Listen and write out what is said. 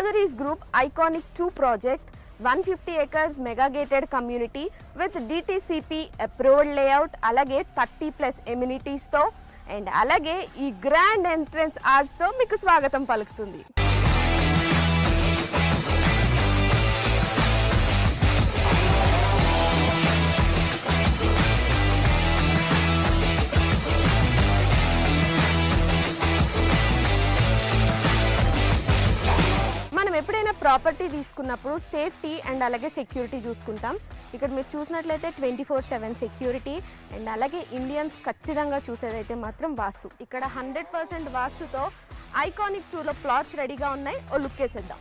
Godrej Group Iconic 2 project, 150 acres mega gated community with DTCP approved layout, alage 30 plus amenities తో and అలాగే ఈ grand entrance arch తో మీకు స్వాగతం పలుకుతుంది. ఎప్పుడైనా ప్రాపర్టీ తీసుకున్నప్పుడు సేఫ్టీ అండ్ అలాగే సెక్యూరిటీ చూసుకుంటాం. ఇక్కడ మీరు చూసినట్లయితే 24/7 సెక్యూరిటీ అండ్ అలాగే ఇండియన్స్ ఖచ్చితంగా చూసేదైతే మాత్రం వాస్తు. ఇక్కడ 100% వాస్తుతో ఐకానిక్ 2లో ప్లాట్స్ రెడీగా ఉన్నాయి. ఓ లుక్ వేసేద్దాం.